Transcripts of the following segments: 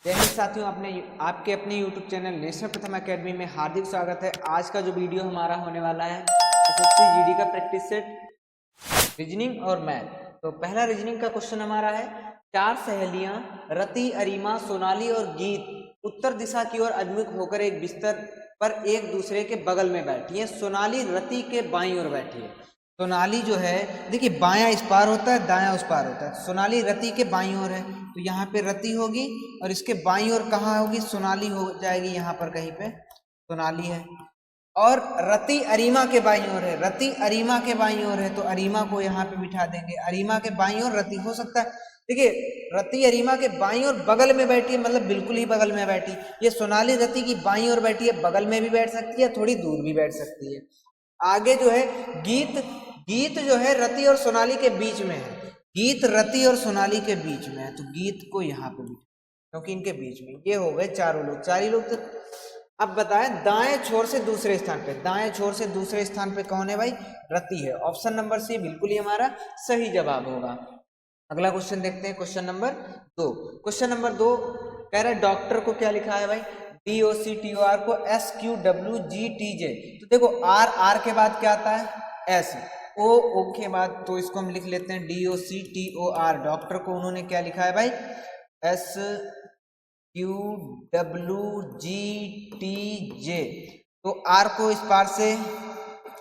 जय हिंद साथियों, आपके अपने YouTube चैनल नेशनल प्रथम एकेडमी में हार्दिक स्वागत है। आज का जो वीडियो हमारा होने वाला है एसएससी जीडी का प्रैक्टिस सेट रीजनिंग और मैथ। तो पहला रीजनिंग का क्वेश्चन हमारा है, चार सहेलियां रति, अरीमा, सोनाली और गीत उत्तर दिशा की ओर अभिमुख होकर एक बिस्तर पर एक दूसरे के बगल में बैठी है। सोनाली रति के बाईं ओर बैठी है। सोनाली जो है, देखिए बायां इस पार होता है, दायां उस पार होता है। सोनाली रति के बाईं ओर है तो यहाँ पे रति होगी और इसके बाईं ओर कहाँ होगी, सोनाली हो जाएगी। यहाँ पर कहीं पे सोनाली है। और रति अरीमा के बाईं ओर है, रति अरीमा के बाईं ओर है तो अरीमा को यहाँ पे बिठा देंगे। अरीमा के बाईं ओर रति हो सकता है। देखिए रति अरीमा के बाईं ओर बगल में बैठी है, मतलब बिल्कुल ही बगल में बैठी। ये सोनाली रति की बाईं ओर बैठी है, बगल में भी बैठ सकती है, थोड़ी दूर भी बैठ सकती है। आगे जो है गीत जो है रति और सोनाली के बीच में है। गीत रति और सोनाली के बीच में है तो गीत को यहाँ पे भी, क्योंकि इनके बीच में ये हो गए चार ही लोग। तो अब बताएं दाएं छोर से दूसरे स्थान पे, दाएं छोर से दूसरे स्थान पे कौन है भाई, रति है। ऑप्शन नंबर सी बिल्कुल ही हमारा सही जवाब होगा। अगला क्वेश्चन देखते हैं, क्वेश्चन नंबर 2। क्वेश्चन नंबर 2 कह रहा है डॉक्टर को क्या लिखा है भाई, DOCTOR को SQWGTJ। तो देखो आर के बाद क्या आता है, एस, ओ के बाद, तो इसको हम लिख लेते हैं DOCTOR। डॉक्टर को उन्होंने क्या लिखा है भाई, SQWGTJ। तो आर को इस पार से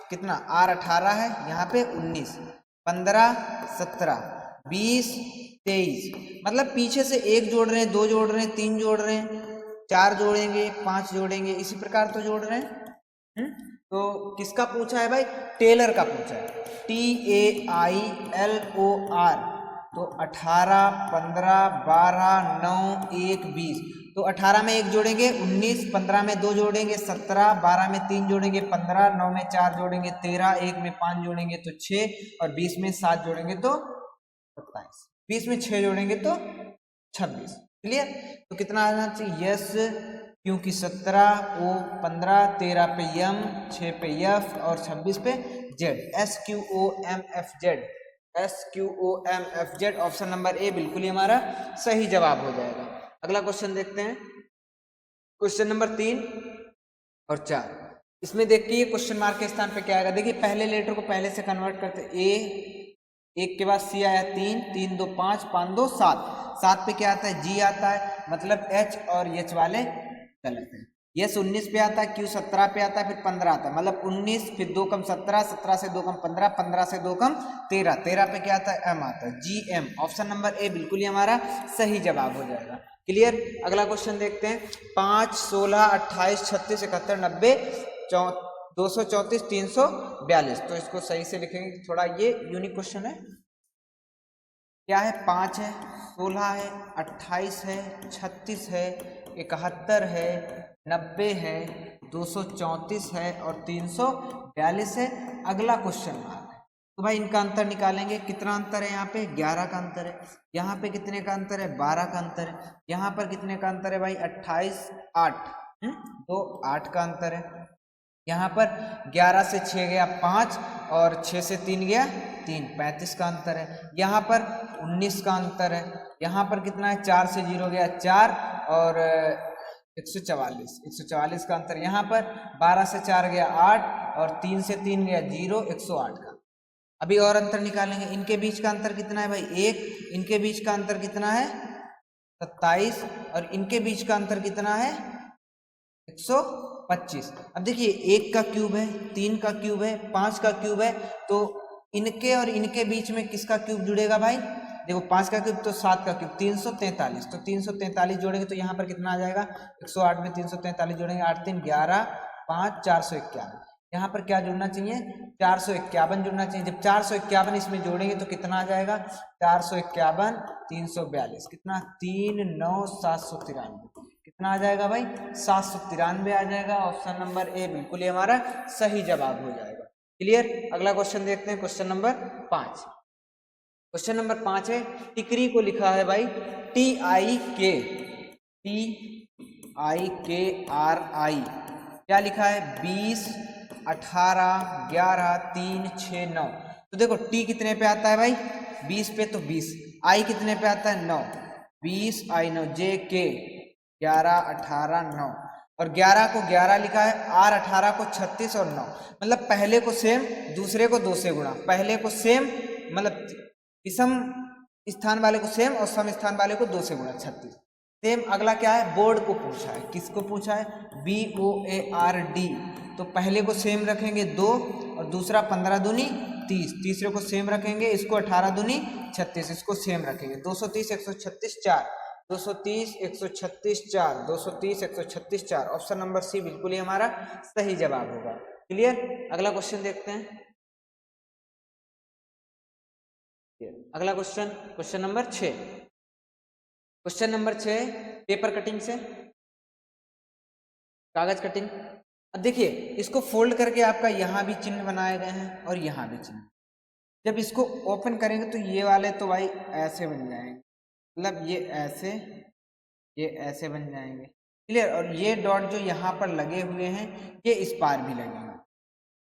कितना, आर 18 है, यहाँ पे 19, 15, 17, 20, 23, मतलब पीछे से एक जोड़ रहे हैं, दो जोड़ रहे हैं, तीन जोड़ रहे हैं, चार जोड़ेंगे, पांच जोड़ेंगे, इसी प्रकार तो जोड़ रहे हैं। तो किसका पूछा है भाई, टेलर का पूछा है, TAILOR। तो 18, 15, 12, 9, 1, 20। तो 18 में एक जोड़ेंगे 19, 15 में दो जोड़ेंगे 17, 12 में तीन जोड़ेंगे 15, 9 में चार जोड़ेंगे 13, 1 में 5 जोड़ेंगे तो 6 और 20 में 7 जोड़ेंगे तो 27, 20 में 6 जोड़ेंगे तो 26। क्लियर। तो कितना आना चाहिए, यस, क्योंकि 17 ओ, 15, 13 पे यम, 6 पे यफ और 26 पे Z, SQOMFZ। Option number A बिल्कुल ही हमारा सही जवाब हो जाएगा। अगला क्वेश्चन देखते हैं, क्वेश्चन नंबर 3 और 4। इसमें देखिए क्वेश्चन मार्क के स्थान पे क्या आएगा, देखिए पहले लेटर को पहले से कन्वर्ट करते, ए, एक के बाद सी आया 3, 3 2 5, 5 2 7, 7 पे क्या आता है, जी आता है, मतलब एच और एच वाले गलत है। यस 19 पे आता है, क्यू 17 पे आता है, फिर 15 आता है, मतलब 19 फिर 2 कम 17, 17 से 2 कम 15, 15 से 2 कम 13, 13 पे क्या आता है, एम आता है, GM। ऑप्शन नंबर ए बिल्कुल ही हमारा सही जवाब हो जाएगा। क्लियर। अगला क्वेश्चन देखते हैं, 5, 16, 28, 36, 71, 90, 234, 342। तो इसको सही से लिखेंगे, थोड़ा ये यूनिक क्वेश्चन है। क्या है, 5 है, 16 है, 28 है, 36 है, 71 है, 90 है, 234 है और 342 है। अगला क्वेश्चन मार्क है, तो भाई इनका अंतर निकालेंगे। कितना अंतर है, यहाँ पे 11 का अंतर है, यहाँ पे कितने का अंतर है, 12 का अंतर है, यहाँ पर कितने का अंतर है भाई, 28, 8, तो 8 का अंतर है। यहाँ पर 11 से 6 गया 5 और 6 से 3 गया 3, 35 का अंतर है। यहाँ पर 19 का अंतर है। यहाँ पर कितना है, 4 से 0 गया 4 और 144 का अंतर। यहाँ पर 12 से 4 गया 8 और 3 से 3 गया 0, 108 का। अभी और अंतर निकालेंगे, इनके बीच का अंतर कितना है भाई, 1, इनके बीच का अंतर कितना है 27 और इनके बीच का अंतर कितना है 125। अब देखिए 1 का क्यूब है, 3 का क्यूब है, 5 का क्यूब है, तो इनके और इनके बीच में किसका क्यूब जुड़ेगा भाई, देखो 5 का क्यूब तो 7 का क्यूब 343, तो 343 जोड़ेंगे तो यहाँ पर कितना आ जाएगा, 108 में 343 जोड़ेंगे, 8 3 11, 5 451। यहाँ पर क्या जुड़ना चाहिए, 451 जुड़ना चाहिए। जब 451 इसमें जोड़ेंगे तो कितना आ जाएगा, 451 342, कितना 3 9 793, कितना आ जाएगा भाई, 793 आ जाएगा। ऑप्शन नंबर ए बिल्कुल ही हमारा सही जवाब हो जाएगा। क्लियर। अगला क्वेश्चन देखते हैं, क्वेश्चन नंबर 5। क्वेश्चन नंबर 5 है, टिकरी को लिखा है भाई TIKRI। क्या लिखा है, 20, 18, 11, 3, 6, 9। तो देखो टी कितने पे आता है भाई, 20 पे, तो 20। आई कितने पे आता है, 9, 20 I 9, JK 11, 18, 9 और 11 को 11 लिखा है, R 18 को 36 और 9, मतलब पहले को सेम दूसरे को 2 से गुणा, पहले को सेम मतलब विषम स्थान वाले को सेम और सम स्थान वाले को 2 से गुणा 36 सेम। अगला क्या है, बोर्ड को पूछा है, किसको पूछा है, BOARD, तो पहले को सेम रखेंगे 2 और दूसरा 15 दूनी 30, तीसरे को सेम रखेंगे, इसको 18 दूनी 36, इसको सेम रखेंगे, 230 136 4, 230 136 4, 230 136 4, ऑप्शन नंबर सी बिल्कुल ही हमारा सही जवाब होगा। क्लियर। अगला क्वेश्चन देखते हैं। अगला question, question number 6, question number 6 paper cutting से, कागज कटिंग। अब देखिए इसको फोल्ड करके आपका यहाँ भी चिन्ह बनाए गए हैं और यहाँ भी चिन्ह, जब इसको ओपन करेंगे तो ये वाले तो भाई ऐसे बन जाएंगे, मतलब ये ऐसे बन जाएंगे। क्लियर। और ये डॉट जो यहाँ पर लगे हुए हैं ये इस पार भी लगेंगे,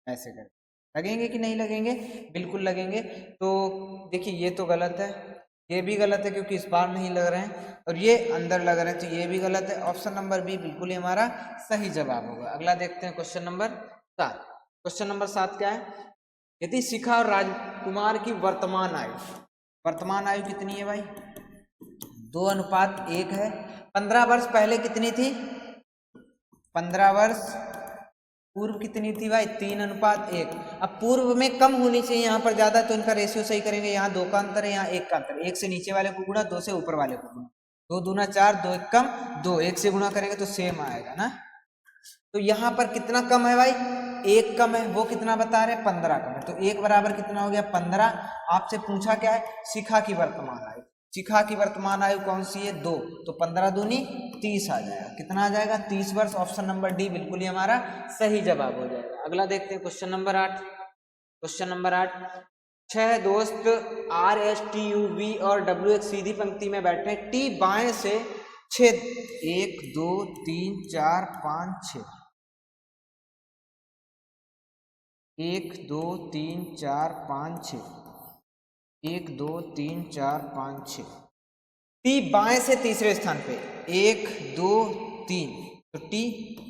ऐसे कर लगेंगे कि नहीं लगेंगे, बिल्कुल लगेंगे। तो देखिए ये तो गलत है, ये भी गलत है क्योंकि इस पार नहीं लग रहे हैं, और ये अंदर लग रहे हैं तो ये भी गलत है। ऑप्शन नंबर बी बिल्कुल ही हमारा सही जवाब होगा। अगला देखते हैं क्वेश्चन नंबर 7। क्वेश्चन नंबर 7 क्या है, यदि शिखा और राजकुमार की वर्तमान आयु कितनी है भाई, 2:1 है। 15 वर्ष पहले कितनी थी, 15 वर्ष पूर्व कितनी थी भाई, 3:1। अब पूर्व में कम होनी चाहिए, यहाँ पर ज्यादा, तो इनका रेशियो सही करेंगे, यहाँ 2 का अंतर है, यहाँ 1 का अंतर, 1 से नीचे वाले को गुणा, 2 से ऊपर वाले को गुणा, 2 दूना 4, 2 1 कम 2, 1 से गुणा करेंगे तो सेम आएगा ना। तो यहाँ पर कितना कम है भाई, 1 कम है, वो कितना बता रहे हैं, 15 कम है, तो 1 बराबर कितना हो गया 15। आपसे पूछा क्या है, शिखा की वर्तमान आयु, शिखा की वर्तमान आयु कौन सी है, 2, तो 15 दूनी 30 आ जाएगा, कितना आ जाएगा 30 वर्ष। ऑप्शन नंबर डी बिल्कुल ही हमारा सही जवाब हो जाएगा। अगला देखते हैं क्वेश्चन नंबर 8। क्वेश्चन नंबर 8, 6 दोस्त RSTUV और W एक सीधी पंक्ति में बैठे हैं, T बाएं से छेद 1 2 3 4 5 6, 1 2 3 4 5 6, 1 2 3 4 5 6, टी बाएं से तीसरे स्थान पे 1 2 3, तो टी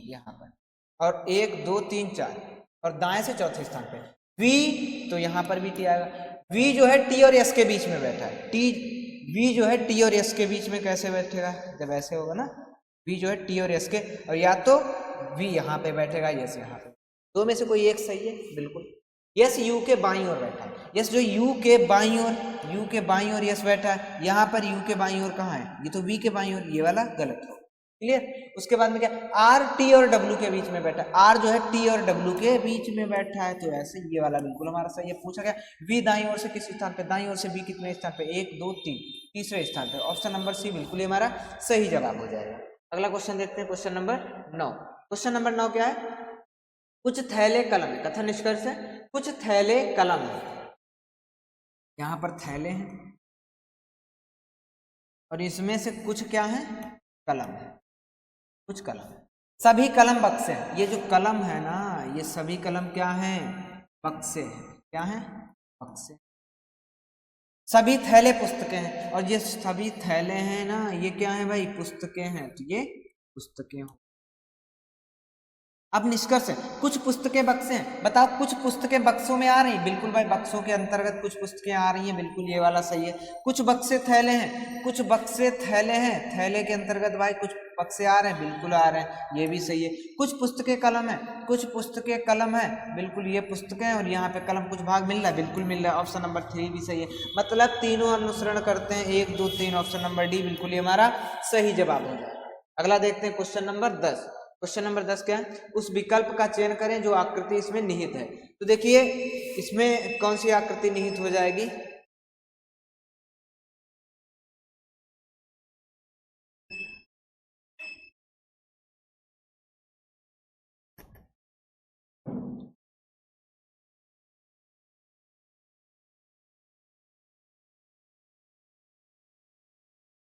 यहाँ पर, और 1 2 3 4, और दाएं से चौथे स्थान पे वी, तो यहाँ पर भी टी आएगा। वी जो है टी और एस के बीच में बैठा है, वी जो है टी और एस के बीच में कैसे बैठेगा, जब ऐसे होगा ना, वी जो है टी और एस के, और या तो वी यहाँ पे बैठेगा, यस यहाँ पे, दो में से कोई एक सही है बिल्कुल। यस यू के बाईं ओर बैठा है, यस जो यू के बाईं ओर यस बैठा है, यहाँ पर यू के बाईं ओर कहाँ है, ये तो वी के बाईं ओर, ये वाला गलत हो। क्लियर। उसके बाद में क्या, आर टी और डब्ल्यू के बीच में बैठा है, आर जो है टी और डब्ल्यू के बीच में बैठा है, तो ऐसे ये वाला बिल्कुल हमारा सही है। पूछा गया वी दाईं ओर से किस स्थान पे, दाईं ओर से वी कितने स्थान पे, 1 2 3, तीसरे स्थान पे, ऑप्शन नंबर सी बिल्कुल ही हमारा सही जवाब हो जाएगा। अगला क्वेश्चन देखते हैं, क्वेश्चन नंबर 9। क्वेश्चन नंबर 9 क्या है, कुछ थैले कलम है, कथन निष्कर्ष है, कुछ थैले कलम है, यहां पर थैले हैं और इसमें से कुछ क्या है, कलम है, कुछ कलम है, सभी कलम बक्से हैं। ये जो कलम है ना, ये सभी कलम क्या हैं, बक्से हैं, क्या हैं, बक्से। सभी थैले पुस्तकें हैं, और ये सभी थैले हैं ना, ये क्या है भाई, पुस्तकें हैं, तो ये पुस्तकें हो। अब निष्कर्ष है, कुछ पुस्तकें बक्से हैं, बताओ कुछ पुस्तकें बक्सों में आ रही हैं, बिल्कुल भाई बक्सों के अंतर्गत कुछ पुस्तकें आ रही हैं, बिल्कुल ये वाला सही है। कुछ बक्से थैले हैं, कुछ बक्से थैले हैं, थैले के अंतर्गत भाई कुछ बक्से आ रहे हैं, बिल्कुल आ रहे हैं, ये भी सही है। कुछ पुस्तकें कलम है, कुछ पुस्तकें कलम है, बिल्कुल ये पुस्तकें, और यहाँ पे कलम कुछ भाग मिल रहा है, बिल्कुल मिल रहा है, ऑप्शन नंबर 3 भी सही है। मतलब तीनों अनुसरण करते हैं, 1 2 3, ऑप्शन नंबर डी बिल्कुल ही हमारा सही जवाब हो जाएगा। अगला देखते हैं क्वेश्चन नंबर 10। क्वेश्चन नंबर 10 क्या है, उस विकल्प का चयन करें जो आकृति इसमें निहित है। तो देखिए इसमें कौन सी आकृति निहित हो जाएगी,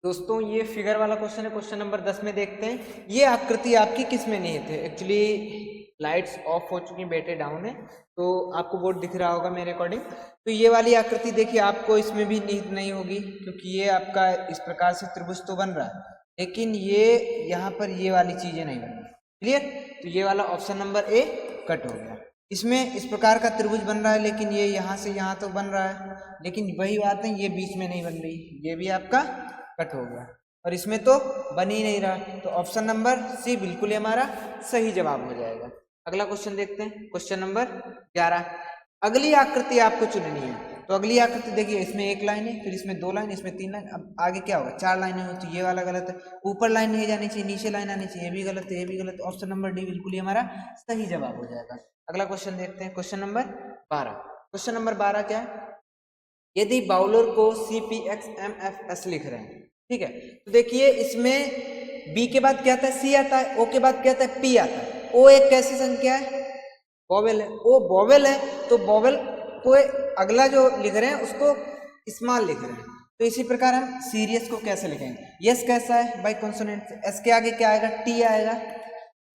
दोस्तों ये फिगर वाला क्वेश्चन है, क्वेश्चन नंबर 10 में देखते हैं ये आकृति आपकी किस में निहित है। एक्चुअली लाइट्स ऑफ हो चुकी, बैटरी डाउन है, तो आपको बोर्ड दिख रहा होगा मेरे अकॉर्डिंग। तो ये वाली आकृति देखिए आपको इसमें भी निहित नहीं होगी, क्योंकि ये आपका इस प्रकार से त्रिभुज तो बन रहा है, लेकिन ये यहाँ पर ये वाली चीजें नहीं बनी। क्लियर? तो ये वाला ऑप्शन नंबर ए कट हो गया। इसमें इस प्रकार का त्रिभुज बन रहा है, लेकिन ये यहाँ से यहाँ तो बन रहा है, लेकिन वही बात है ये बीच में नहीं बन रही, ये भी आपका कट हो गया और इसमें तो बन ही नहीं रहा। तो ऑप्शन नंबर सी बिल्कुल ही हमारा सही जवाब हो जाएगा। अगला क्वेश्चन देखते हैं, क्वेश्चन नंबर 11। अगली आकृति आपको चुननी है। तो अगली आकृति देखिए, इसमें एक लाइन है, फिर इसमें 2 लाइन, इसमें 3 लाइन, अब आगे क्या होगा, 4 लाइनें हो, तो ये वाला गलत है। ऊपर लाइन नहीं जानी चाहिए, नीचे लाइन आनी चाहिए, ये भी गलत है, ये भी गलत। ऑप्शन नंबर डी बिल्कुल ही हमारा सही जवाब हो जाएगा। अगला क्वेश्चन देखते हैं, क्वेश्चन नंबर 12। क्वेश्चन नंबर 12 क्या है, यदि बाउलर को CPXMFS लिख रहे हैं, ठीक है, तो देखिए इसमें बी के बाद क्या आता है, सी आता है, ओ के बाद क्या आता है, पी आता है। ओ एक कैसी संख्या है, वोवेल है, ओ वोवेल है, तो वोवेल को अगला जो लिख रहे हैं उसको स्मॉल लिख रहे हैं। तो इसी प्रकार हम सीरियस को कैसे लिखेंगे, यस कैसा है भाई, कॉन्सोनेंट, एस के आगे क्या आएगा, टी आएगा।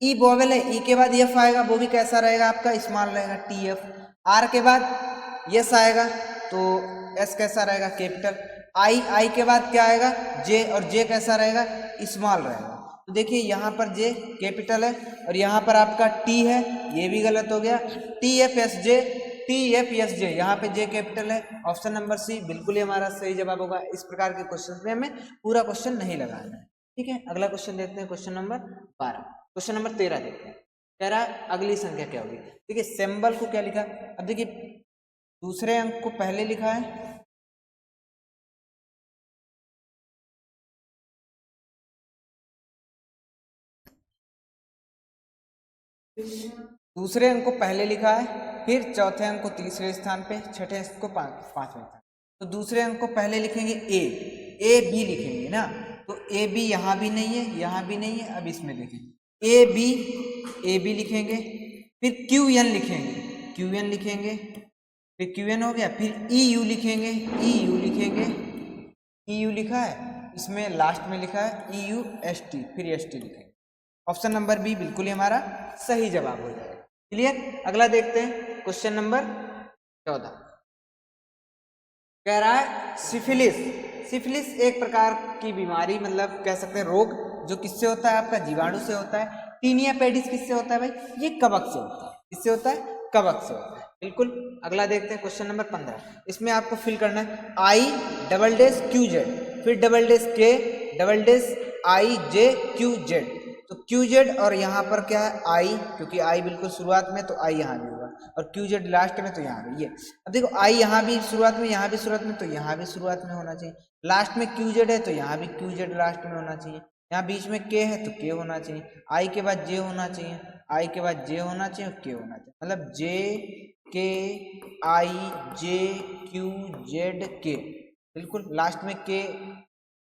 ई वोवेल है, ई के बाद एफ आएगा, वो भी कैसा रहेगा आपका, स्मॉल रहेगा, टी एफ। आर के बाद यस आएगा, तो एस कैसा रहेगा, कैपिटल। आई के बाद क्या आएगा, जे, और जे कैसा रहेगा, स्मॉल रहेगा। तो देखिए यहाँ पर जे कैपिटल है और यहाँ पर आपका टी है, ये भी गलत हो गया। टी एफ एस जे, यहाँ पे जे कैपिटल है। ऑप्शन नंबर सी बिल्कुल ही हमारा सही जवाब होगा। इस प्रकार के क्वेश्चन में हमें पूरा क्वेश्चन नहीं लगाना है, ठीक है। अगला क्वेश्चन देखते हैं, क्वेश्चन नंबर 12। क्वेश्चन नंबर 13 देखते हैं, कह रहा है अगली संख्या क्या होगी। देखिए सिंबल को क्या लिखा, अब देखिए दूसरे अंक को पहले लिखा है, दूसरे अंक को पहले लिखा है, फिर चौथे अंक को तीसरे स्थान पे, छठे अंक को पांचवें स्थान। तो दूसरे अंक को पहले लिखेंगे ए बी लिखेंगे ना, तो ए बी यहाँ भी नहीं है, यहाँ भी नहीं है। अब इसमें देखें ए बी लिखेंगे, फिर क्यू एन लिखेंगे, फिर क्यू एन हो गया, फिर ई यू लिखेंगे, ई यू लिखा है, इसमें लास्ट में लिखा है ई यू एस टी, फिर एस टी लिखेंगे। ऑप्शन नंबर बी बिल्कुल ही हमारा सही जवाब हो जाएगा। क्लियर? अगला देखते हैं, क्वेश्चन नंबर 14। कह रहा है सिफिलिस एक प्रकार की बीमारी, मतलब कह सकते हैं रोग, जो किससे होता है, आपका जीवाणु से होता है। टीनिया पेडिस किससे होता है भाई, ये कवक से होता है। किससे होता है, कवक से होता है, बिल्कुल। अगला देखते हैं, क्वेश्चन नंबर 15। इसमें आपको फिल करना है I+QZ, फिर $I+IJQZ। तो QZ और यहाँ पर क्या है I, क्योंकि I बिल्कुल शुरुआत में, तो I यहाँ भी होगा, और QZ लास्ट में, तो यहाँ भी। ये अब देखो I यहाँ भी शुरुआत में, यहाँ भी शुरुआत में, तो यहाँ भी शुरुआत में होना चाहिए। लास्ट में QZ है, तो यहाँ भी QZ लास्ट में होना चाहिए। यहाँ बीच में K है, तो K होना चाहिए। I के बाद J होना चाहिए, I के बाद J होना चाहिए, और K होना चाहिए। मतलब JKIJQZK, बिल्कुल। लास्ट में K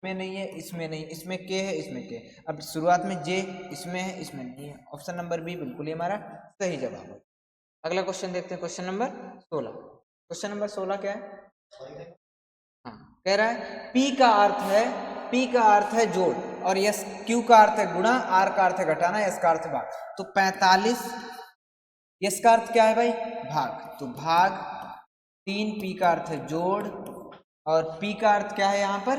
में नहीं है, इसमें नहीं, इसमें K है, इसमें K। अब शुरुआत में J इसमें है, इसमें नहीं है। ऑप्शन नंबर बी बिल्कुल ही हमारा सही जवाब है। अगला क्वेश्चन देखते हैं, क्वेश्चन नंबर 16। क्वेश्चन नंबर 16 क्या है, हाँ, कह रहा है P का अर्थ है जोड़, और यस Q का अर्थ है गुणा, R का अर्थ है घटाना, S का अर्थ है भाग। तो 45, यस का अर्थ क्या है भाई, भाग, तो भाग 3, P का अर्थ है जोड़, और P का अर्थ क्या है यहाँ पर,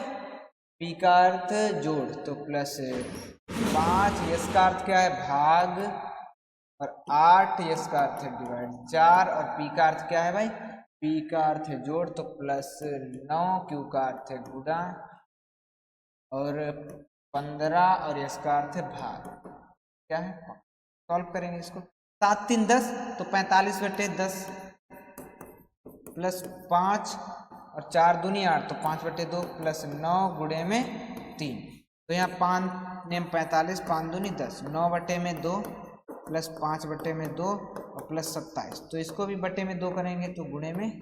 P का अर्थ जोड़, तो +5, यस का अर्थ क्या है, भाग, और 8, यस का अर्थ है डिवाइड 4, और P का अर्थ क्या है भाई, P का अर्थ है जोड़, तो +9, Q का अर्थ है गुणा, और 15, और यस का अर्थ है भाग। क्या है, सॉल्व करेंगे इसको। 7 3 10, तो 45/10 +5, और 4 दूनी 8, तो 5/2 +9 गुणे में 3। तो यहाँ 5 नेम 45, 5 दूनी 10, 9/2 +5/2 और +27। तो इसको भी बटे में 2 करेंगे, तो गुणे में,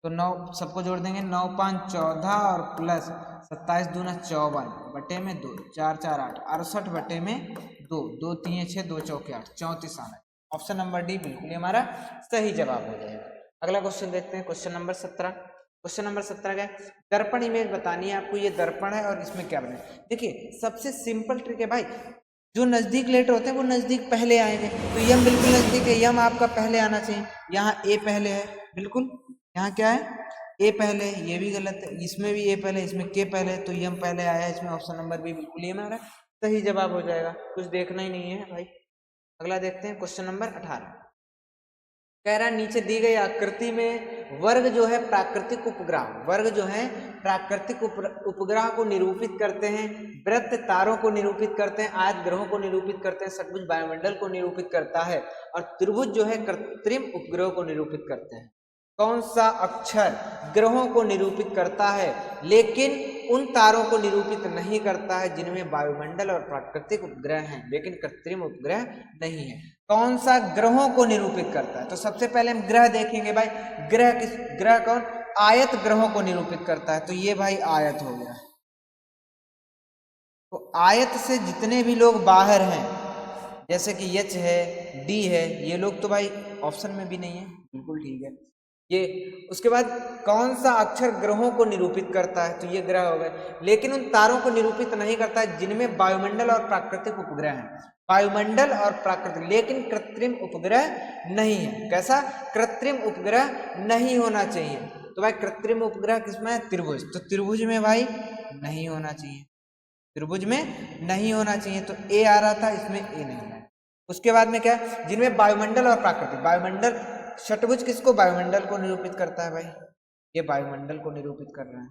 तो 9 सबको जोड़ देंगे, 9 5 14, और +27 दूना 54 बटे में 2, 4 4 8, 68/2, 2 3 6, 2 4 8, 34 आना। ऑप्शन नंबर डी बिल्कुल हमारा सही जवाब हो जाएगा। अगला क्वेश्चन देखते हैं, क्वेश्चन नंबर 17। क्वेश्चन नंबर 17 क्या है, दर्पण इमेज बतानी है आपको। ये दर्पण है और इसमें क्या बने। देखिए सबसे सिंपल ट्रिक है भाई, जो नजदीक लेटर होते हैं वो नजदीक पहले आएंगे। तो यम बिल्कुल नजदीक है, यम आपका पहले आना चाहिए। यहाँ ए पहले है, बिल्कुल। यहाँ क्या है, ए पहले, ये भी गलत है, इसमें भी ए पहले, इसमें के पहले, तो यम पहले आया है, इसमें ऑप्शन नंबर बी बिल्कुल ये हमारा सही जवाब हो जाएगा, कुछ देखना ही नहीं है भाई। अगला देखते हैं क्वेश्चन नंबर 18। कह रहा है नीचे दी गई आकृति में वर्ग जो है प्राकृतिक उपग्रह, वर्ग जो है प्राकृतिक उपग्रह को निरूपित करते हैं, वृत्त तारों को निरूपित करते हैं, आयत ग्रहों को निरूपित करते हैं, षट्भुज वायुमंडल को निरूपित करता है और त्रिभुज जो है कृत्रिम उपग्रहों को निरूपित करते हैं। कौन सा अक्षर ग्रहों को निरूपित करता है लेकिन उन तारों को निरूपित नहीं करता है जिनमें वायुमंडल और प्राकृतिक उपग्रह हैं लेकिन कृत्रिम उपग्रह नहीं है? कौन सा ग्रहों को निरूपित करता है? तो सबसे पहले हम ग्रह देखेंगे भाई। ग्रह कौन? आयत ग्रहों को निरूपित करता है, तो ये भाई आयत हो गया। तो आयत से जितने भी लोग बाहर हैं जैसे कि एच है, डी है, ये लोग तो भाई ऑप्शन में भी नहीं है, बिल्कुल ठीक है ये। उसके बाद कौन सा अक्षर ग्रहों को निरूपित करता है? तो ये ग्रह हो गए, लेकिन उन तारों को निरूपित नहीं करता है जिनमें वायुमंडल और प्राकृतिक उपग्रह हैं। वायुमंडल और प्राकृतिक, लेकिन कृत्रिम उपग्रह नहीं है। कैसा? कृत्रिम उपग्रह नहीं होना चाहिए। तो भाई कृत्रिम उपग्रह किसमें है? त्रिभुज। तो त्रिभुज में भाई नहीं होना चाहिए, त्रिभुज में नहीं होना चाहिए, तो ए आ रहा था, इसमें ए नहीं है। उसके बाद में क्या? जिनमें वायुमंडल और प्राकृतिक, वायुमंडल, षट्भुज किसको? वायुमंडल को निरूपित करता है भाई, ये वायुमंडल को निरूपित कर रहा है।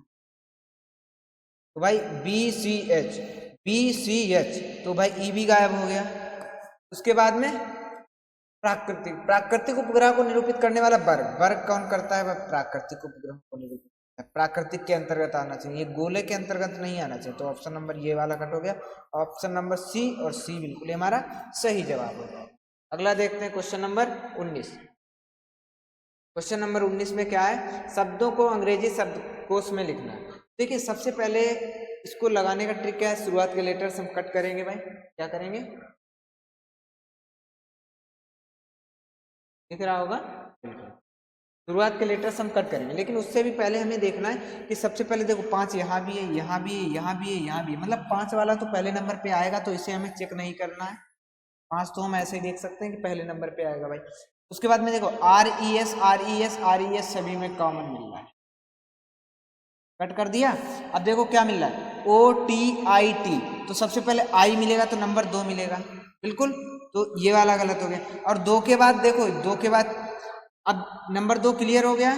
तो भाई बी सी एच, तो भाई ई भी गायब हो गया। उसके बाद में प्राकृतिक उपग्रह को निरूपित करने वाला वर्ग कौन करता है? प्राकृतिक उपग्रह को निरूपित, प्राकृतिक के अंतर्गत आना चाहिए, ये गोले के अंतर्गत नहीं आना चाहिए। तो ऑप्शन नंबर ये वाला कट हो गया, ऑप्शन नंबर सी और सी बिल्कुल हमारा सही जवाब हो जाएगा। अगला देखते हैं क्वेश्चन नंबर 19। क्वेश्चन नंबर 19 में क्या है? शब्दों को अंग्रेजी शब्दकोश में लिखना है। देखिए सबसे पहले इसको लगाने का ट्रिक क्या है? शुरुआत के लेटर्स हम कट करेंगे भाई। क्या करेंगे? दिख रहा होगा, शुरुआत के लेटर्स हम कट करेंगे, लेकिन उससे भी पहले हमें देखना है कि सबसे पहले देखो 5 यहाँ भी है, यहाँ भी है, यहाँ भी है, यहाँ भी है, मतलब 5 वाला तो पहले नंबर पे आएगा, तो इसे हमें चेक नहीं करना है। 5 तो हम ऐसे ही देख सकते हैं कि पहले नंबर पे आएगा भाई। उसके बाद में देखो आर ई एस सभी में कॉमन मिल रहा है, कट कर दिया। अब देखो क्या मिल रहा है? ओ टी आई टी, तो सबसे पहले आई मिलेगा तो नंबर 2 मिलेगा, बिल्कुल, तो ये वाला गलत हो गया। और 2 के बाद देखो, 2 के बाद अब नंबर 2 क्लियर हो गया।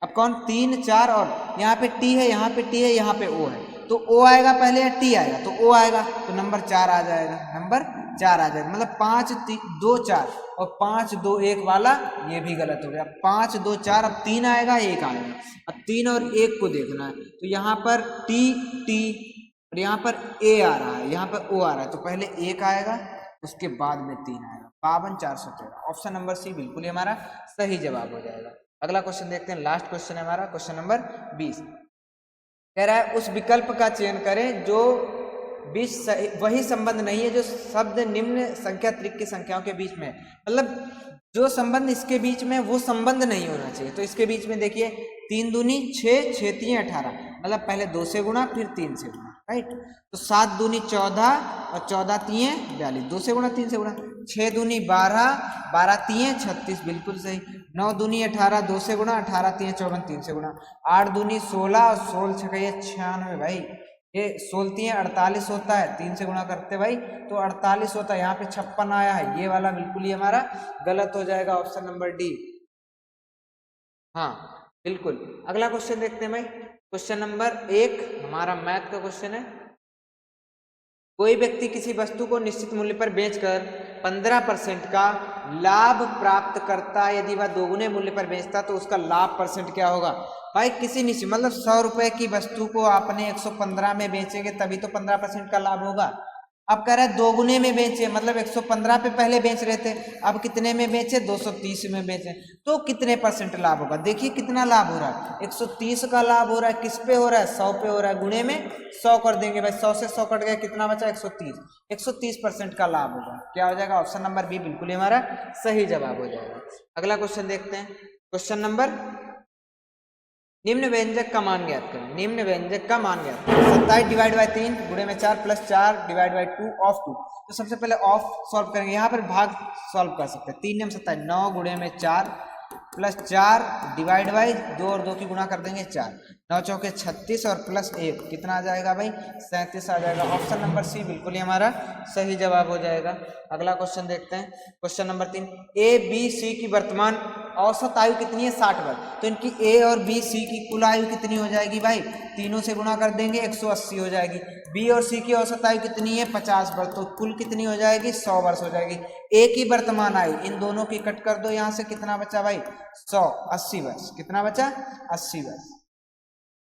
अब कौन? 3 4 और यहाँ पे टी है, यहाँ पे टी है, यहाँ पे ओ है, तो ओ आएगा पहले या टी आएगा? तो ओ आएगा, तो नंबर 4 आ जाएगा, नंबर 4 आ जाएगा। मतलब 5 2 4 और 5 2 1 वाला ये भी गलत हो गया। 5 2 4, अब 3 आएगा, 1 आएगा। अब 3 और 1 को देखना है, तो यहाँ पर टी और यहाँ पर ए आ रहा है, यहाँ पर ओ आ रहा है, तो पहले 1 आएगा, उसके बाद में 3 आएगा। 52 413, ऑप्शन नंबर सी बिल्कुल हमारा सही जवाब हो जाएगा। अगला क्वेश्चन देखते हैं, लास्ट क्वेश्चन है हमारा, क्वेश्चन नंबर 20। कह रहा है उस विकल्प का चयन करें जो बीच वही संबंध नहीं है जो शब्द निम्न संख्या त्रिक की संख्याओं के बीच में है। मतलब जो संबंध इसके बीच में वो संबंध नहीं होना चाहिए। तो इसके बीच में देखिए 3 दूनी 6, 6 3 18, मतलब पहले 2 से गुणा फिर 3 से गुणा, राइट। तो 7 दूनी 14 और 14 3 42, 2 से गुणा 3 से गुणा। 6 दूनी 12, 12 3 36, बिल्कुल सही। 9 दूनी 18, 2 से गुणा, 18 3 54, 3 से गुणा। 8 दूनी 16 और 16 6 96 भाई, ये 16 3 48 होता है, 3 से गुणा करते भाई तो 48 होता है। यहाँ पे 56 आया है, ये वाला बिल्कुल ही हमारा गलत हो जाएगा, ऑप्शन नंबर डी। हाँ बिल्कुल। अगला क्वेश्चन देखते हैं भाई, क्वेश्चन नंबर 1 हमारा मैथ का क्वेश्चन है। कोई व्यक्ति किसी वस्तु को निश्चित मूल्य पर बेचकर 15% का लाभ प्राप्त करता है। यदि वह दोगुने मूल्य पर बेचता तो उसका लाभ परसेंट क्या होगा? भाई किसी निश्चित, मतलब 100 रुपए की वस्तु को आपने 115 में बेचेंगे तभी तो 15% का लाभ होगा। अब कह रहे हैं दोगुने में बेचे, मतलब 115 पे पहले बेच रहे थे, अब कितने में बेचे? 230 में बेचे, तो कितने परसेंट लाभ होगा? देखिए कितना लाभ हो रहा है, 130 का लाभ हो रहा है। किस पे हो रहा है? 100 पे हो रहा है। गुणे में 100 कर देंगे भाई, 100 से 100 कट गया, कितना बचा? 130, 130% का लाभ होगा। क्या हो जाएगा? ऑप्शन नंबर बी बिल्कुल हमारा सही जवाब हो जाएगा। अगला क्वेश्चन देखते हैं, क्वेश्चन नंबर, निम्न व्यंजक का मान ज्ञात करें। निम्न व्यंजक का मान ज्ञात करें। 27 डिवाइड बाई 3 गुणे में 4 प्लस 4 डिवाइड बाई 2 ऑफ 2। तो सबसे पहले ऑफ सॉल्व करेंगे, यहाँ पर भाग सॉल्व कर सकते हैं। 3 9 27, 9 गुणे में 4 प्लस 4 डिवाइड बाई 2 और 2 की गुणा कर देंगे 4, 9 चौके 36 और प्लस 1 कितना आ जाएगा भाई 37 आ जाएगा। ऑप्शन नंबर सी बिल्कुल ही हमारा सही जवाब हो जाएगा। अगला क्वेश्चन देखते हैं, question number 3, A B C की वर्तमान औसत आयु कितनी है 60 वर्ष। तो इनकी ए और बी सी की कुल आयु कितनी हो जाएगी भाई, तीनों से गुणा कर देंगे 180 हो जाएगी। बी और सी की औसत आयु कितनी है 50 वर्ष, तो कुल कितनी हो जाएगी 100 वर्ष हो जाएगी। ए की वर्तमान आयु इन दोनों की कट कर दो, यहाँ से कितना बचा भाई 100, 80 वर्ष, कितना बचा 80 वर्ष,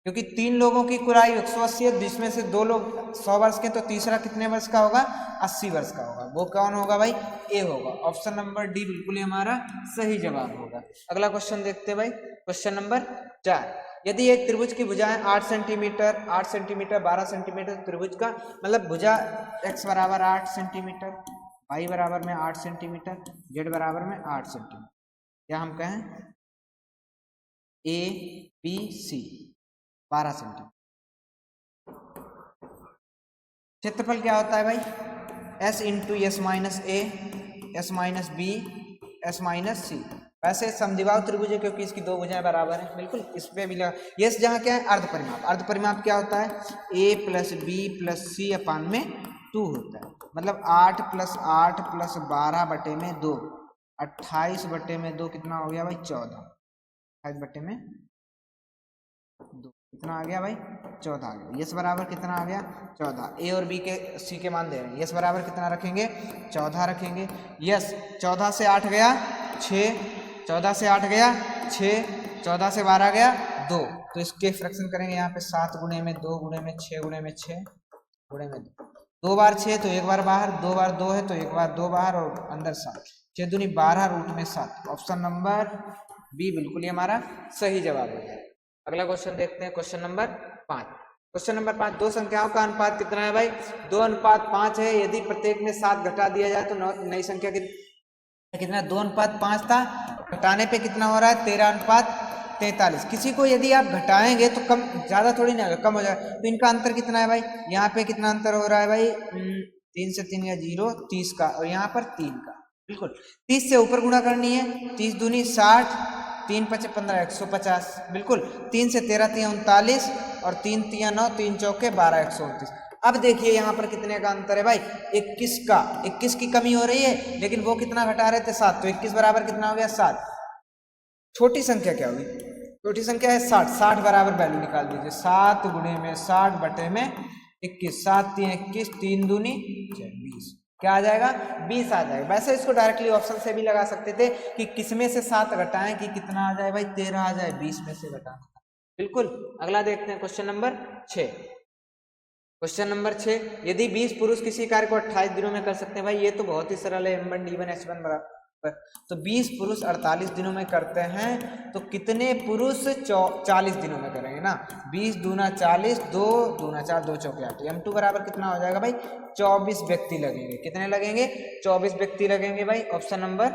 क्योंकि 3 लोगों की कुल आयु 180 है, जिसमें से 2 लोग 100 वर्ष के, तो तीसरा कितने वर्ष का होगा 80 वर्ष का होगा। वो कौन होगा भाई, ए होगा। ऑप्शन नंबर डी बिल्कुल ही हमारा सही जवाब होगा। अगला क्वेश्चन देखते हैं भाई, क्वेश्चन नंबर 4, यदि एक त्रिभुज की भुजाएं 8 सेंटीमीटर 8 सेंटीमीटर 12 सेंटीमीटर, त्रिभुज का मतलब भुजा x बराबर 8 सेंटीमीटर, y बराबर में 8 सेंटीमीटर, z बराबर में 8 सेंटीमीटर, क्या हम कहें ए बी सी 12 सेंटीमीटर। क्षेत्रफल क्या होता है भाई S into S minus A, S minus B, S minus C. वैसे समद्विबाहु त्रिभुज है क्योंकि इसकी 2 भुजाएं बराबर हैं, बिल्कुल इस पे भी लगा। यस जहाँ क्या है अर्ध परिमाप, अर्ध परिमाप क्या होता है ए प्लस बी प्लस सी अपान में 2 होता है, मतलब 8 प्लस 8 प्लस 12 बटे में 2, 28 बटे में 2 कितना हो गया भाई 14, 28 बटे में 2 कितना आ गया भाई 14 आ गया। यस बराबर कितना आ गया 14। ए और बी के सी के मान दे रहे हैं, यस बराबर कितना रखेंगे 14 रखेंगे। यस 14 से 8 गया 6, 14 से 8 गया 6, 14 से 12 गया 2, तो इसके फ्रैक्शन करेंगे यहाँ पे 7 गुणे में 2 गुणे में 6 गुणे में 6 गुणे में 2 बार 6 तो 1 बार बाहर, 2 बार 2 है तो 1 बार 2 बाहर और अंदर 7, 6 दूनी 12 रूट में 7। ऑप्शन नंबर बी बिल्कुल ही हमारा सही जवाब है। अगला क्वेश्चन देखते हैं, क्वेश्चन नंबर 5। क्वेश्चन नंबर 5, दो संख्याओं का अनुपात कितना है भाई 2:5 है। यदि प्रत्येक में 7 घटा दिया जाए तो नई संख्या कितना 2:5 था, घटाने पे कितना हो रहा है 13:43। किसी को यदि आप घटाएंगे तो कम ज्यादा थोड़ी ना कम हो जाएगा, तो इनका अंतर कितना है भाई, यहाँ पे कितना अंतर हो रहा है भाई 3 से 3 या 0 30 का, और यहाँ पर 3 का, बिल्कुल 30 से ऊपर गुणा करनी है, 30 दूनी 60, 3 5 15 150, बिल्कुल 3 से 13 3 39 और 3 3 9 3 चौके 12 129। अब देखिए यहाँ पर कितने का अंतर है भाई 21 का, 21 की कमी हो रही है, लेकिन वो कितना घटा रहे थे 7, तो 21 बराबर कितना हो गया 7। छोटी संख्या क्या होगी, छोटी संख्या है 60, 60 बराबर वैल्यू निकाल दीजिए, 7 गुणे में 60 बटे में 21, 7 3 21, 3 दूनी 20, क्या आ जाएगा 20 आ जाएगा। वैसे इसको डायरेक्टली ऑप्शन से भी लगा सकते थे कि किसमें से 7 घटाएं कि कितना आ जाए भाई 13 आ जाए, 20 में से घटाना, बिल्कुल। अगला देखते हैं क्वेश्चन नंबर 6। क्वेश्चन नंबर 6, यदि 20 पुरुष किसी कार्य को 28 दिनों में कर सकते हैं, भाई ये तो बहुत ही सरल है, M1 D1 H1 बराबर, तो 20 पुरुष 48 दिनों में करते हैं, तो कितने पुरुष 40 दिनों में करेंगे ना, 20 दूना 40, 2 दूना 4, 2 चौके 8, M2 बराबर कितना हो जाएगा भाई 24 व्यक्ति लगेंगे, कितने लगेंगे 24 व्यक्ति लगेंगे भाई, ऑप्शन नंबर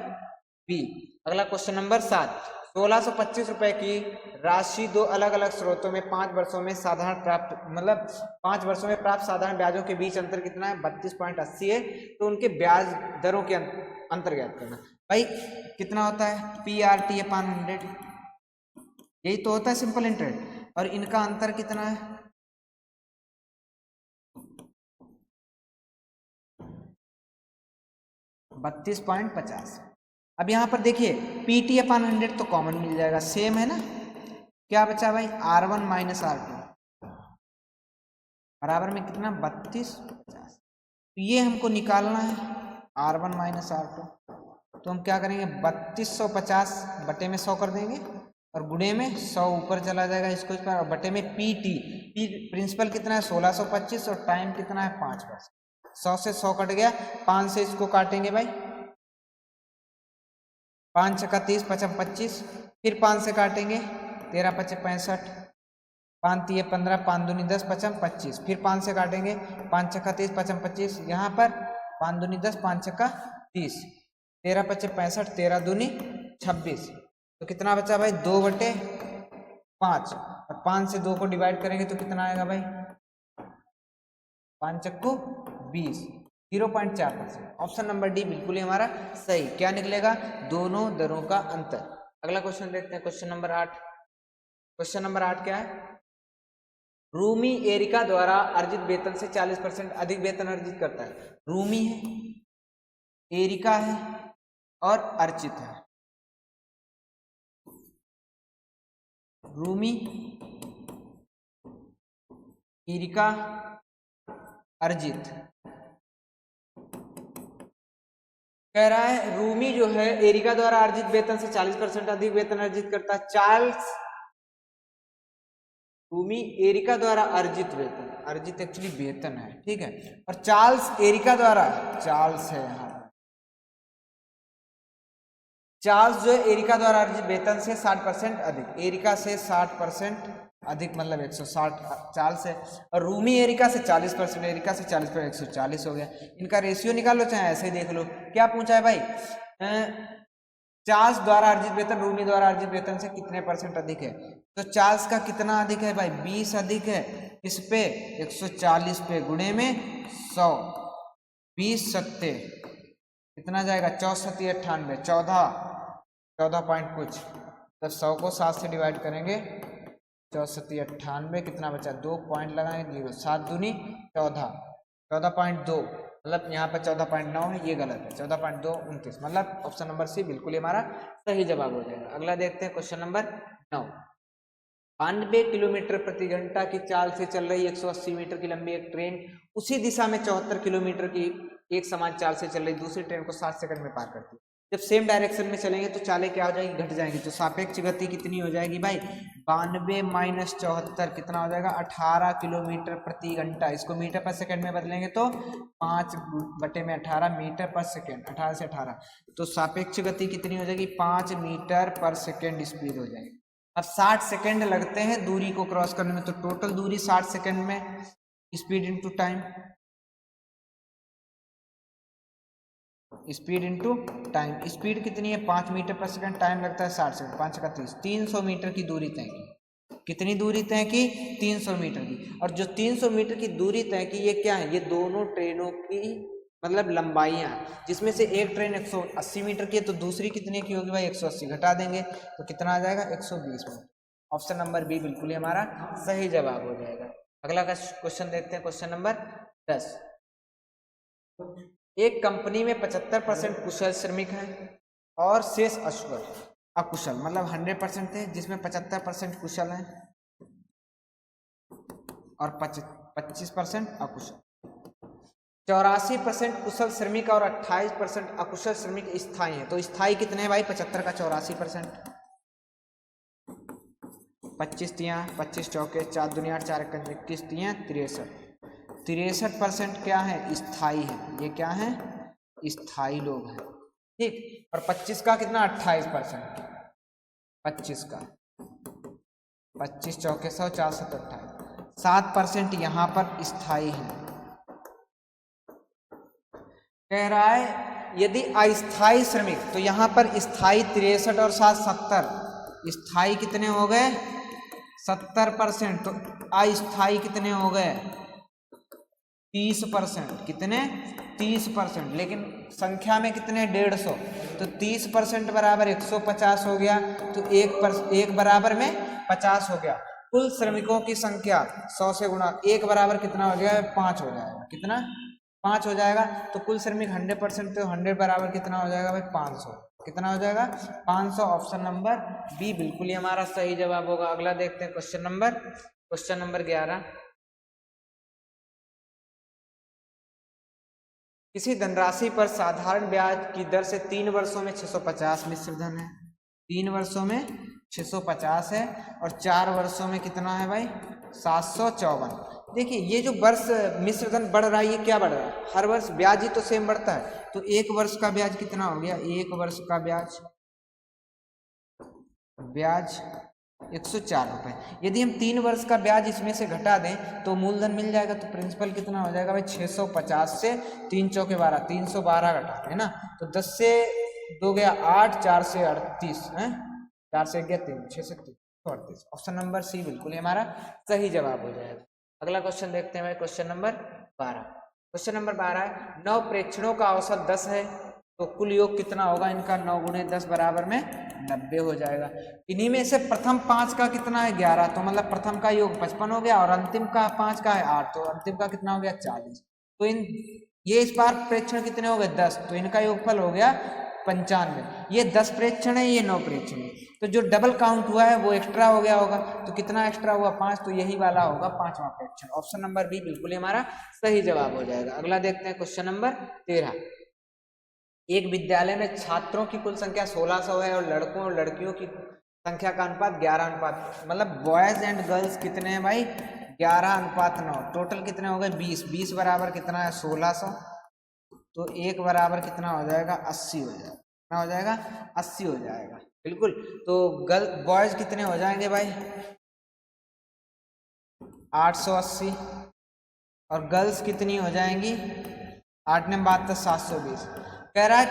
बी। अगला क्वेश्चन नंबर 7, 1625 रुपए की राशि 2 अलग अलग स्रोतों में 5 वर्षों में साधारण प्राप्त, मतलब 5 वर्षों में प्राप्त साधारण ब्याजों के बीच अंतर कितना है 32.80 है, तो उनके ब्याज दरों के अंतर ज्ञात करना। भाई कितना होता है PRT अपान 100, यही तो होता है सिंपल इंटरेस्ट, और इनका अंतर कितना है 32.50। अब यहाँ पर देखिए PT अपान 100 तो कॉमन मिल जाएगा, सेम है ना, क्या बचा भाई R1 माइनस R2 बराबर में कितना 32.50, तो ये हमको निकालना है R1 माइनस R2, तो हम क्या करेंगे 3250 बटे में 100 कर देंगे और गुणे में 100 ऊपर चला जाएगा, इसको इस पर बटे में PT, प्रिंसिपल कितना है 1625 और टाइम कितना है 5 वर्ष, 100 से 100 कट गया, 5 से इसको काटेंगे भाई, 5 छक्का 30 55 25, फिर 5 से काटेंगे 13 25 65, 5 3 15 5 दूनी 10 55 25, फिर 5 से काटेंगे 5 छक्का 30 55 25, यहाँ पर 5 दूनी 10 5 छक्का 30, 13 25 65, 13 दूनी 26, तो कितना बचा भाई 2/5, और 5 से 2 को डिवाइड करेंगे तो कितना आएगा भाई 5 चक्कू 20, 0.4%। ऑप्शन नंबर डी बिल्कुल ही हमारा सही, क्या निकलेगा दोनों दरों का अंतर। अगला क्वेश्चन देखते हैं, क्वेश्चन नंबर 8। क्वेश्चन नंबर 8 क्या है? रूमी एरिका द्वारा अर्जित वेतन से 40% अधिक वेतन अर्जित करता है। रूमी है, एरिका है और अर्चित है। रूमी, एरिका, अर्जित। कह रहा है रूमी जो है एरिका द्वारा अर्जित वेतन से 40% अधिक वेतन अर्जित करता है। चार्ल्स, रूमी एरिका द्वारा अर्जित वेतन, अर्जित एक्चुअली वेतन है, ठीक है। और चार्ल्स एरिका द्वारा, चार्ल्स है यहाँ, चार्ल्स जो है एरिका द्वारा अर्जित वेतन से 60% अधिक, एरिका से 60% अधिक मतलब 160 चार्ल्स है। और रूमी एरिका से 40%, एरिका से 40% 140 हो गया। इनका रेशियो निकाल लो चाहे ऐसे ही देख लो। क्या पूछा है भाई? चार्ल्स द्वारा अर्जित वेतन रूमी द्वारा अर्जित वेतन से कितने % अधिक है? तो चार्ल्स का कितना अधिक है भाई? 20 अधिक है। इस पे 140 पे गुणे में 100, 20 सत्ते कितना जाएगा? 64 98, 14 पॉइंट कुछ। तब 100 को 7 से डिवाइड करेंगे, 64 98 कितना बचा? 2 पॉइंट लगाएंगे, 0 7 दूनी 14, 14.2 मतलब यहाँ पर 14.9 है, ये गलत है। 14.2 29 मतलब ऑप्शन नंबर सी बिल्कुल ही हमारा सही जवाब हो जाएगा। अगला देखते हैं क्वेश्चन नंबर 9। 92 किलोमीटर प्रति घंटा की चाल से चल रही 180 मीटर की लंबी एक ट्रेन उसी दिशा में 74 किलोमीटर की एक समान चाल से चल रही दूसरी ट्रेन को 7 सेकंड में पार करती है। जब सेम डायरेक्शन में चलेंगे तो चालें क्या हो जाएगी? घट जाएंगी। तो सापेक्ष गति कितनी हो जाएगी भाई? 92 माइनस 74 कितना हो जाएगा? 18 किलोमीटर प्रति घंटा। इसको मीटर पर सेकंड में बदलेंगे तो 5/18 मीटर पर सेकंड, 18 से 18। तो सापेक्ष गति कितनी हो जाएगी? 5 मीटर पर सेकंड स्पीड हो जाएगी। अब 60 सेकंड लगते हैं दूरी को क्रॉस करने में, तो टोटल दूरी 60 सेकंड में, speed into time, speed into time. Speed कितनी है? 5 मीटर पर सेकंड, टाइम लगता है 60 सेकंड, 5 का 30, 300 मीटर की दूरी तय की। कितनी दूरी तय की? 300 मीटर की। और जो 300 मीटर की दूरी तय की ये क्या है? ये दोनों ट्रेनों की मतलब लंबाइयां, जिसमें से एक ट्रेन 180 मीटर की है तो दूसरी कितने की होगी भाई? 180 घटा देंगे तो कितना आ जाएगा? 120 मीटर। ऑप्शन नंबर बी बिल्कुल ही हमारा सही जवाब हो जाएगा। अगला क्वेश्चन देखते हैं, क्वेश्चन नंबर 10। एक कंपनी में 75% कुशल श्रमिक हैं और शेष अकुशल मतलब 100% थे, जिसमें 75% कुशल हैं और 25% अकुशल। 84% कुशल श्रमिक और 28% अकुशल श्रमिक स्थायी हैं। तो स्थायी कितने हैं भाई? 75 का 84%, 25 तियां 25 चौके 4 दुनिया 4 21 तियां 63% क्या है? स्थायी है। ये क्या है? स्थायी लोग हैं, ठीक। और 25 का कितना? 28%। 25 का 25 चौके 100 4 7 28, 7% यहाँ पर स्थायी है। कह रहा है यदि अस्थायी श्रमिक, तो यहाँ पर स्थायी 63 और 7 70, स्थायी कितने हो गए? 70%। तो अस्थायी कितने हो गए? 30%। कितने? 30%। लेकिन संख्या में कितने? 150। तो 30% बराबर 150 हो गया, तो एक बराबर में 50 हो गया। कुल श्रमिकों की संख्या 100 से गुणा 1 बराबर कितना हो गया? 5 हो जाएगा। कितना? 5 हो जाएगा। तो कुल श्रमिक 100%, तो 100 बराबर कितना हो जाएगा भाई? 500। कितना हो जाएगा? 500। ऑप्शन नंबर बी बिल्कुल ही हमारा सही जवाब होगा। अगला देखते हैं क्वेश्चन नंबर 11। किसी धनराशि पर साधारण ब्याज की दर से 3 वर्षों में 650 मिश्र धन है, 3 वर्षों में 650 है और 4 वर्षों में कितना है भाई? 754। देखिए ये जो वर्ष मिश्र धन बढ़ रहा है, ये क्या बढ़ रहा है? हर वर्ष ब्याज ही तो सेम बढ़ता है। तो 1 वर्ष का ब्याज कितना हो गया? 1 वर्ष का ब्याज 104 रुपए। यदि हम 3 वर्ष का ब्याज इसमें से घटा दें तो मूलधन मिल जाएगा। तो प्रिंसिपल कितना हो जाएगा भाई? 650 से 3 चौके 12, 312 घटा है ना। तो 10 से 2 गया 8, 4 से 38 है, 4 से 1 3, 6 से 38। ऑप्शन नंबर सी बिल्कुल ही हमारा सही जवाब हो जाएगा। अगला क्वेश्चन देखते हैं भाई, क्वेश्चन नंबर 12। क्वेश्चन नंबर 12 है 9 प्रेक्षणों का औसत 10 है तो कुल योग कितना होगा इनका, 9 गुणे 10 बराबर में 90 हो जाएगा। इन्हीं में से प्रथम 5 का कितना है 11, तो मतलब प्रथम का योग 55 हो गया और अंतिम का 5 का है 8, तो अंतिम का कितना हो गया 40। तो ये इस बार प्रेक्षण कितने हो गए 10, तो इनका योगफल हो गया 95। ये 10 प्रेक्षण है, ये 9 प्रेक्षण है, तो जो डबल काउंट हुआ है वो एक्स्ट्रा हो गया होगा। तो कितना एक्स्ट्रा हुआ 5, तो यही वाला होगा 5वां प्रेक्षण। ऑप्शन नंबर बी बिल्कुल ही हमारा सही जवाब हो जाएगा। अगला देखते हैं क्वेश्चन नंबर 13। एक विद्यालय में छात्रों की कुल संख्या 1600 है और लड़कों और लड़कियों की संख्या का अनुपात 11 अनुपात, मतलब बॉयज एंड गर्ल्स कितने हैं भाई 11:9। टोटल कितने हो गए 20, 20 बराबर कितना है 1600, तो 1 बराबर कितना हो जाएगा 80 हो जाएगा, कितना हो जाएगा 80 हो जाएगा बिल्कुल। तो बॉयज कितने हो जाएंगे भाई 880 और गर्ल्स कितनी हो जाएंगी 8 ने 72 720। कह रहा है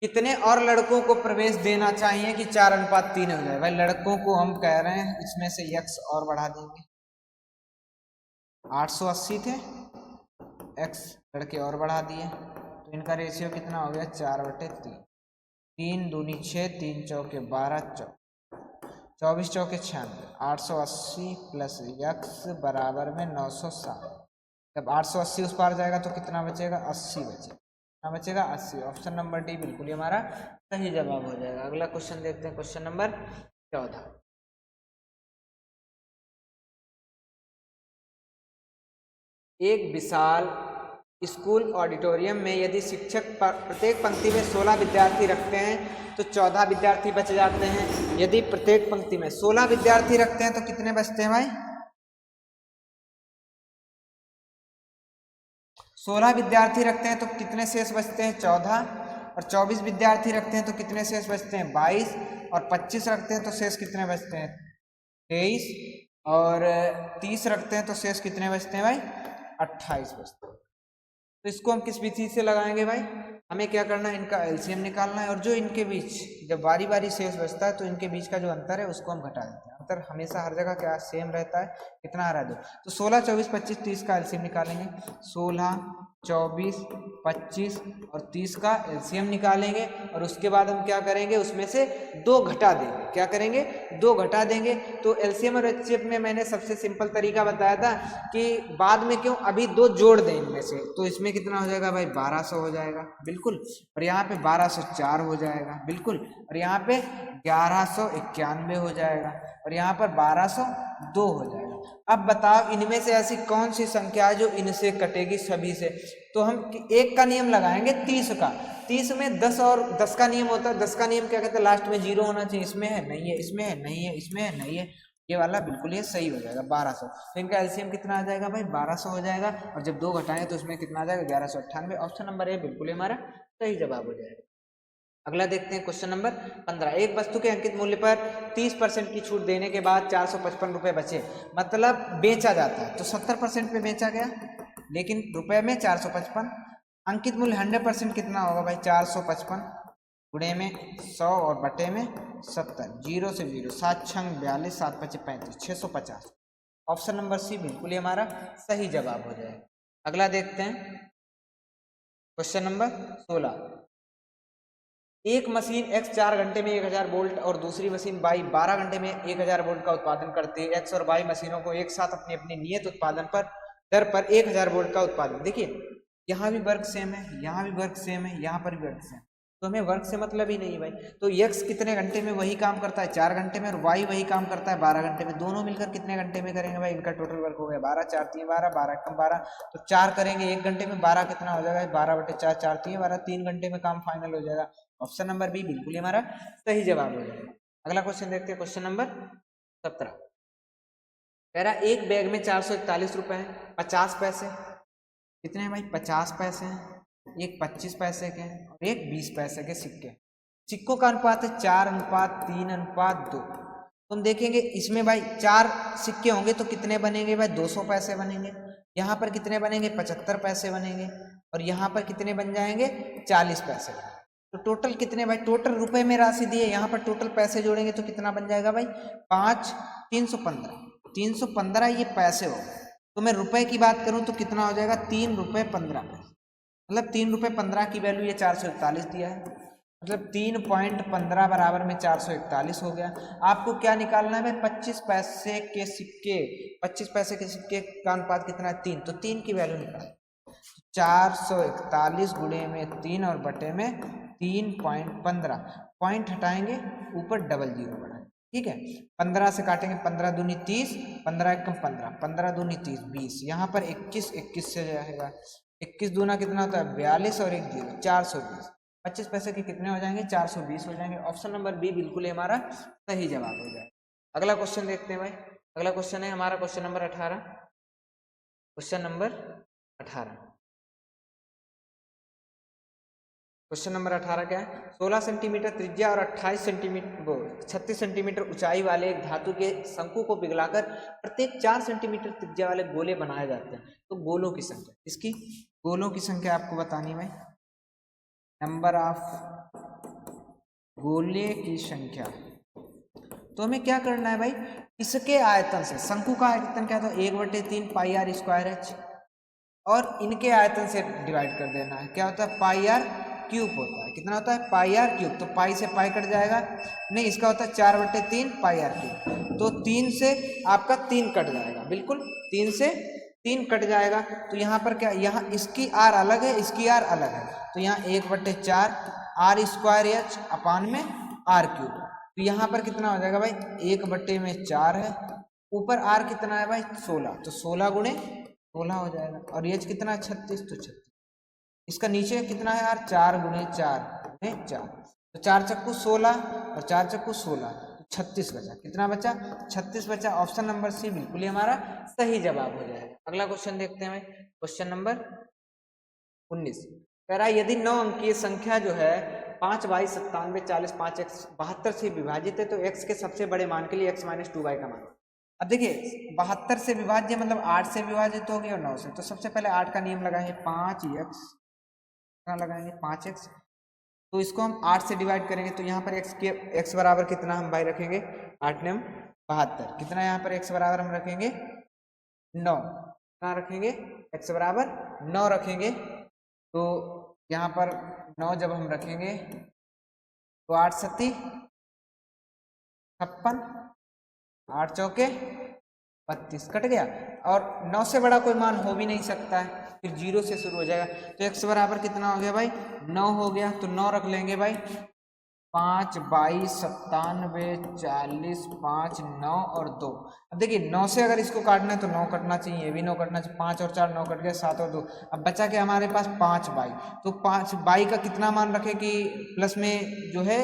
कितने और लड़कों को प्रवेश देना चाहिए कि 4:3 हो जाए। भाई लड़कों को हम कह रहे हैं इसमें से x और बढ़ा देंगे, 880 थे, x लड़के और बढ़ा दिए, तो इनका रेशियो कितना हो गया 4/3। 3 दूनी 6, 3 चौके 12, 24 चौके 96, 880 प्लस x बराबर में 960। जब 880 उस पार जाएगा तो कितना बचेगा 80 बचेगा, कितना बचेगा 80। ऑप्शन नंबर डी बिल्कुल ही हमारा सही जवाब हो जाएगा। अगला क्वेश्चन देखते हैं, क्वेश्चन नंबर 14। एक विशाल स्कूल ऑडिटोरियम में यदि शिक्षक प्रत्येक पंक्ति में 16 विद्यार्थी रखते हैं तो 14 विद्यार्थी बच जाते हैं। यदि प्रत्येक पंक्ति में 16 विद्यार्थी रखते हैं तो कितने बचते हैं भाई 16 विद्यार्थी रखते हैं तो कितने शेष बचते हैं 14, और 24 विद्यार्थी रखते हैं तो कितने शेष बचते हैं 22, और 25 रखते हैं तो शेष कितने बचते हैं 23, और 30 रखते हैं तो शेष कितने बचते हैं भाई 28 बचते हैं। तो इसको हम किस विधि से लगाएंगे भाई, हमें क्या करना है इनका एलसीएम निकालना है, और जो इनके बीच जब बारी बारी शेष बचता है तो इनके बीच का जो अंतर है उसको हम घटा देते हैं। अंतर हमेशा हर जगह क्या सेम रहता है, कितना आ रहा है 2। तो 16, 24, 25, 30 का एलसीएम निकालेंगे। 16, 24, 25 और 30 का एलसीएम निकालेंगे, और उसके बाद हम क्या करेंगे उसमें से 2 घटा देंगे। क्या करेंगे 2 घटा देंगे। तो एलसीएम और एचसीएफ में मैंने सबसे सिंपल तरीका बताया था कि बाद में क्यों अभी 2 जोड़ दें इनमें से, तो इसमें कितना हो जाएगा भाई 1200 हो जाएगा बिल्कुल, और यहाँ पे 1204 हो जाएगा बिल्कुल, और यहाँ पे 1191 हो जाएगा, और यहाँ पर 1202 हो जाएगा। अब बताओ इनमें से ऐसी कौन सी संख्या है जो इनसे कटेगी सभी से। तो हम एक का नियम लगाएंगे 30 का। 30 में 10 और 10 का नियम होता है। 10 का नियम क्या कहता है लास्ट में 0 होना चाहिए। इसमें है नहीं है, इसमें है नहीं है, इसमें है नहीं है, ये वाला बिल्कुल ये सही हो जाएगा 1200। तो इनका एलसीएम कितना आ जाएगा भाई 1200 हो जाएगा, और जब 2 घटाएंगे तो उसमें कितना आ जाएगा 1198। ऑप्शन नंबर ए बिल्कुल ही हमारा सही जवाब हो जाएगा। अगला देखते हैं क्वेश्चन नंबर 15। एक वस्तु के अंकित मूल्य पर 30% की छूट देने के बाद 455 रुपये बचे, मतलब बेचा जाता है तो 70% पे बेचा गया, लेकिन रुपए में 455। अंकित मूल्य 100% कितना होगा भाई 455 गुणे में 100 और बटे में 70, 0 से 0, 7 छंग 42, 7 पचे 35, 650। ऑप्शन नंबर सी बिल्कुल ही हमारा सही जवाब हो जाएगा। अगला देखते हैं क्वेश्चन नंबर 16। एक मशीन X 4 घंटे में 1000 वोल्ट और दूसरी मशीन Y 12 घंटे में 1000 वोल्ट का उत्पादन करती है। X और Y मशीनों को एक साथ अपनी अपनी नियत उत्पादन पर दर पर 1000 वोल्ट का उत्पादन, देखिए यहाँ भी वर्क सेम है, यहाँ भी वर्क सेम है, यहाँ पर भी वर्क सेम, तो हमें वर्क से मतलब ही नहीं भाई। तो X कितने घंटे में वही काम करता है 4 घंटे में, और Y वही काम करता है 12 घंटे में। दोनों मिलकर कितने घंटे में करेंगे भाई, इनका टोटल वर्क हो गया 12, 4 3 12, 12 कम 12, तो 4 करेंगे 1 घंटे में, 12 कितना हो जाएगा 12/4, 4 3 12, 3 घंटे में काम फाइनल हो जाएगा। ऑप्शन नंबर बी बिल्कुल हमारा सही जवाब हो जाएगा। अगला क्वेश्चन देखते हैं क्वेश्चन नंबर 17। कह रहा एक बैग में 441 रुपए है, 50 पैसे कितने हैं भाई 50 पैसे हैं, एक 25 पैसे के हैं और एक 20 पैसे के सिक्के। सिक्कों का अनुपात है 4:3:2। तुम देखेंगे इसमें भाई 4 सिक्के होंगे तो कितने बनेंगे भाई 200 पैसे बनेंगे, यहाँ पर कितने बनेंगे 75 पैसे बनेंगे, और यहाँ पर कितने बन जाएंगे 40 पैसे। तो टोटल कितने भाई, टोटल रुपए में राशि दी है, यहाँ पर टोटल पैसे जोड़ेंगे तो कितना बन जाएगा भाई 5 315, 315 ये पैसे हो गए। तो मैं रुपए की बात करूं तो कितना हो जाएगा 3 रुपये 15 पैसे। मतलब 3 रुपये 15 की वैल्यू ये 441 दिया है, मतलब 3.15 बराबर में 441 हो गया। आपको क्या निकालना है भाई, 25 पैसे के सिक्के, 25 पैसे के सिक्के का अनुपात कितना है 3, तो 3 की वैल्यू निकाल, 441 गुणे में 3 और बटे में 3.15, पॉइंट हटाएंगे ऊपर डबल जीरो बढ़ा, ठीक है। 15 से काटेंगे, 15 दूनी 30, 15 एकम 15, 15 दूनी 30 20, यहाँ पर 21, 21 से जाएगा, 21 दूना कितना होता है 42 और 1 जीरो 420, 25 पैसे के कितने हो जाएंगे 420 हो जाएंगे। ऑप्शन नंबर बी बिल्कुल ही हमारा सही जवाब हो जाएगा। अगला क्वेश्चन देखते हैं भाई, अगला क्वेश्चन है हमारा question number 18, question number 18, question number 18 क्या है, 16 सेंटीमीटर त्रिज्या और 36 सेंटीमीटर ऊंचाई वाले एक धातु के शंकु को पिघलाकर प्रत्येक 4 सेंटीमीटर त्रिज्या वाले गोले बनाए जाते हैं, तो गोलों की संख्या, इसकी गोलों की संख्या आपको बतानी है, नंबर ऑफ गोले की संख्या। तो हमें क्या करना है भाई, इसके आयतन से, शंकु का आयतन क्या था 1/3 पाई आर स्क्वायर एच, और इनके आयतन से डिवाइड कर देना है, क्या होता है पाई आर क्यूब होता है, कितना होता है पाई आर क्यूब, तो पाई से पाई कट जाएगा, नहीं इसका होता है 4/3 पाई आर क्यूब, तो 3 से आपका 3 कट जाएगा, बिल्कुल 3 से 3 कट जाएगा, तो यहाँ पर क्या, यहाँ इसकी आर अलग है, इसकी आर अलग है, तो यहाँ 1/4 आर स्क्वायर एच अपान में आर क्यूब, तो यहाँ पर कितना हो जाएगा भाई 1/4 है, ऊपर आर कितना है भाई 16, तो 16 गुणे 16 हो जाएगा, और एच कितना 36, तो 36, इसका नीचे कितना है यार 4 गुणे 4 गुणे 4, तो 4 चक्कू 16 और 4 चक्कू 16, तो 36 बचा, कितना बचा 36 बचा। ऑप्शन नंबर सी बिल्कुल ही हमारा सही जवाब हो जाएगा। अगला क्वेश्चन देखते हैं भाई, क्वेश्चन नंबर 19, कह रहा है यदि 9 अंकीय संख्या जो है 5 बाई 97 40 5 x 72 से विभाजित है, तो x के सबसे बड़े मान के लिए x - 2y का मान। अब देखिए 72 से विभाज्य मतलब 8 से विभाजित हो गया और 9 से, तो सबसे पहले 8 का नियम लगाएंगे, 5x लगाएंगे 5x, तो इसको हम 8 से डिवाइड करेंगे, तो यहाँ पर x बराबर कितना हम भाई रखेंगे 8 9 72, कितना यहाँ पर x बराबर हम रखेंगे 9, कितना रखेंगे x बराबर 9 रखेंगे, तो यहाँ पर 9 जब हम रखेंगे तो 8 सत्ती 56, 8 चौके 32 कट गया, और 9 से बड़ा कोई मान हो भी नहीं सकता है, फिर 0 से शुरू हो जाएगा, तो x बराबर कितना हो गया भाई 9 हो गया, तो 9 रख लेंगे भाई, 5 बाई 97 40 5 9 और 2। अब देखिए 9 से अगर इसको काटना है तो 9 कटना चाहिए, ये भी 9 कटना चाहिए, 5 और 4 9 कट गया, 7 और 2, अब बचा के हमारे पास 5 बाई, तो 5 बाई का कितना मान रखें कि प्लस में जो है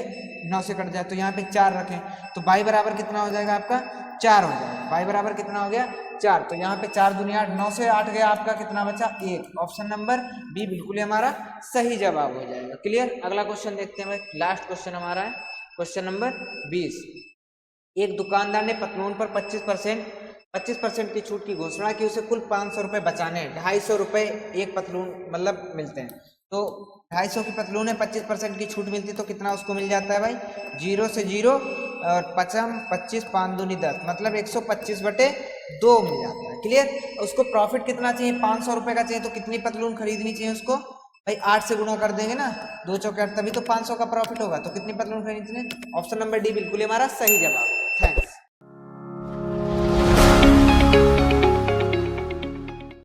9 से कट जाए, तो यहाँ पे 4 रखें, तो बाई बराबर कितना हो जाएगा आपका 4 हो जाएगा, बाई बराबर कितना हो गया 4, तो यहाँ पे 4 दूनी 8, 9 से 8 गया आपका कितना बचा 1, ऑप्शन नंबर बी बिल्कुल हमारा सही जवाब हो जाएगा। क्लियर। अगला क्वेश्चन देखते हैं भाई, लास्ट क्वेश्चन हमारा है क्वेश्चन नंबर 20, एक दुकानदार ने पतलून पर 25% की छूट की घोषणा की, उसे कुल 500 रुपये बचाने हैं, 250 रुपये एक पतलून मतलब मिलते हैं, तो 250 की पतलून है 25% की छूट मिलती, तो कितना उसको मिल जाता है भाई 0 से 0 और 25 5 दूनी 10, मतलब 125/2 मिल जाता है। क्लियर। उसको प्रॉफिट कितना चाहिए 500 रुपये का चाहिए, तो कितनी पतलून खरीदनी चाहिए उसको भाई 8 से गुणा कर देंगे ना, 2 चौके 8, तभी तो 500 का प्रॉफिट होगा, तो कितनी पतलून खरीदनी चाहिए, ऑप्शन नंबर डी बिल्कुल हमारा सही जवाब।